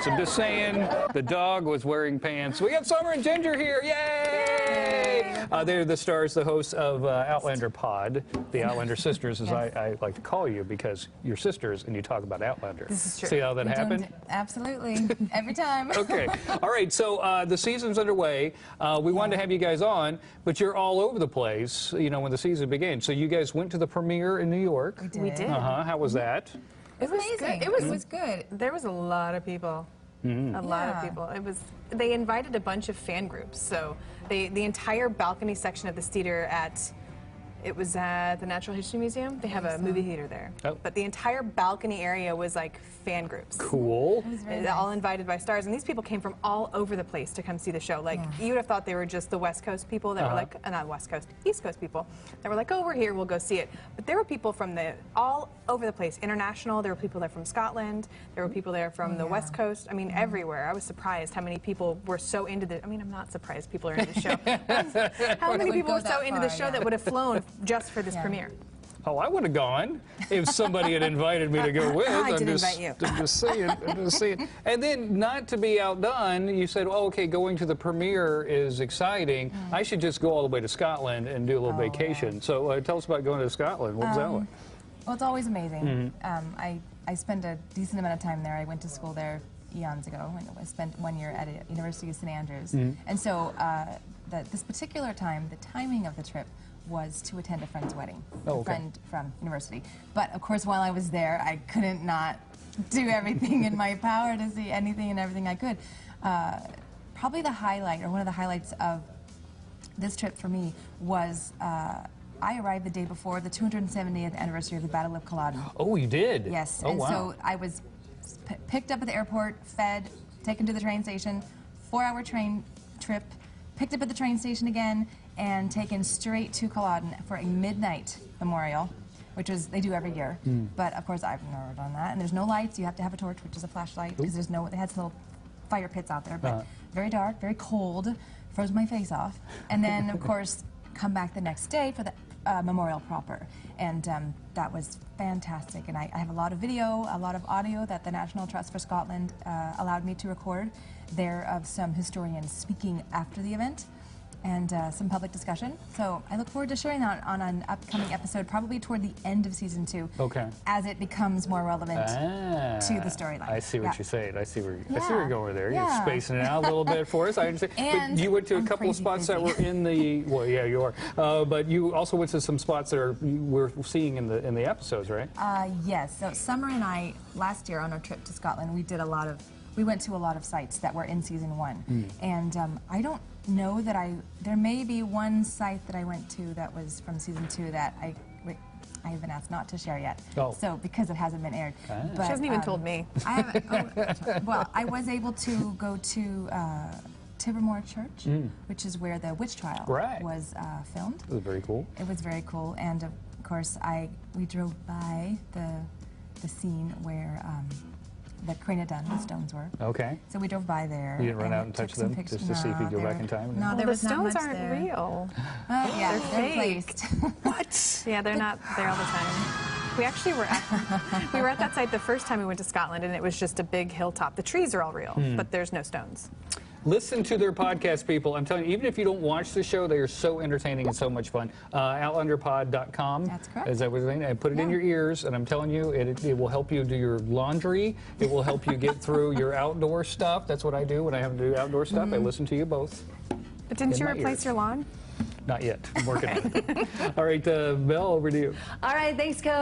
I'm just saying the dog was wearing pants. We got Summer and Ginger here. Yay! They're the stars, the hosts of Outlander Pod, the Outlander Sisters, as I like to call you, because you're sisters and you talk about Outlander. This is true. See how that happened? Absolutely. Every time. Okay. All right. So the season's underway. We wanted to have you guys on, but you're all over the place, you know, when the season began. So you guys went to the premiere in New York. We did. How was that? It was amazing. Good. It was good. There was a lot of people. A lot of people. They invited a bunch of fan groups. So the entire balcony section of this theater it was at the Natural History Museum. They have a movie theater there. Oh. But the entire balcony area was like fan groups. Cool. It was very All nice. invited by stars. And these people came from all over the place to come see the show. Like, you would have thought they were just the West Coast people that were like, not West Coast, East Coast people that were like, oh, we're here, we'll go see it. But there were people from all over the place. International, there were people there from Scotland, there were people there from the West Coast. I mean, everywhere. I was surprised how many people were so into the, I mean, I'm not surprised people are into the show. How many people were so into the show that would have flown just for this premiere? Oh, I would have gone if somebody had invited me to go with. I didn't invite you. I'm just saying. I'm just saying. And then, not to be outdone, you said, "Oh, okay, going to the premiere is exciting. I should just go all the way to Scotland and do a little vacation." Yeah. So, tell us about going to Scotland. What was that like? Well, it's always amazing. I spent a decent amount of time there. I went to school there eons ago, and I spent 1 year at University of St. Andrews. And so this particular time, the timing of the trip was to attend a friend's wedding, a friend from university. But of course, while I was there, I couldn't not do everything in my power to see anything and everything I could. Probably the highlight, or one of the highlights of this trip for me was I arrived the day before the 270th anniversary of the Battle of Culloden. Oh, you did? Yes. Oh, and wow. so I was picked up at the airport, fed, taken to the train station, 4-hour train trip, picked up at the train station again, and taken straight to Culloden for a midnight memorial, which is they do every year. But of course, I've never done that. And there's no lights. You have to have a torch, which is a flashlight, because there's no. They had some little fire pits out there, but very dark, very cold, froze my face off. And then, of course, come back the next day for the memorial proper. And that was fantastic. And I have a lot of video, a lot of audio that the National Trust for Scotland allowed me to record there of some historians speaking after the event, and some public discussion. So I look forward to sharing that on an upcoming episode, probably toward the end of season 2, as it becomes more relevant to the storyline. I see what you're saying. I see where I see where Yeah. you're going there. Yeah. You're spacing it out a little bit for us. I understand. And but you went to a I'm couple of crazy spots that busy. were in the. Well, yeah, you are. But you also went to some spots that we're seeing in the episodes, right? Yes. So Summer and I, last year on our trip to Scotland, we went to a lot of sites that were in season 1. And I don't know that there may be one site that I went to that was from season 2 that I have been asked not to share yet. Oh. So, because it hasn't been aired. But, She hasn't even told me. I haven't, well, I was able to go to Tivermore Church, which is where the witch trial was filmed. It was very cool. It was very cool, and of course, we drove by the scene where the Crenadon, the stones were. Okay. So we drove by there. You didn't run out and took touch some them pictures. just to see if you go back in time? No, Well, there the was not stones much aren't there. real. Yeah, They're they're fake. placed. What? Yeah, they're not there all the time. We actually were at that site the first time we went to Scotland, and it was just a big hilltop. The trees are all real, but there's no stones. Listen to their podcast, people. I'm telling you, even if you don't watch the show, they are so entertaining and so much fun. OutlanderPod.com. That's correct. Is everything? I put it in your ears, and I'm telling you, it will help you do your laundry. It will help you get through your outdoor stuff. That's what I do when I have to do outdoor stuff. I listen to you both. But didn't In you my replace ears. your lawn? Not yet. I'm working on it. All right, Belle, over to you. All right, thanks, Cody.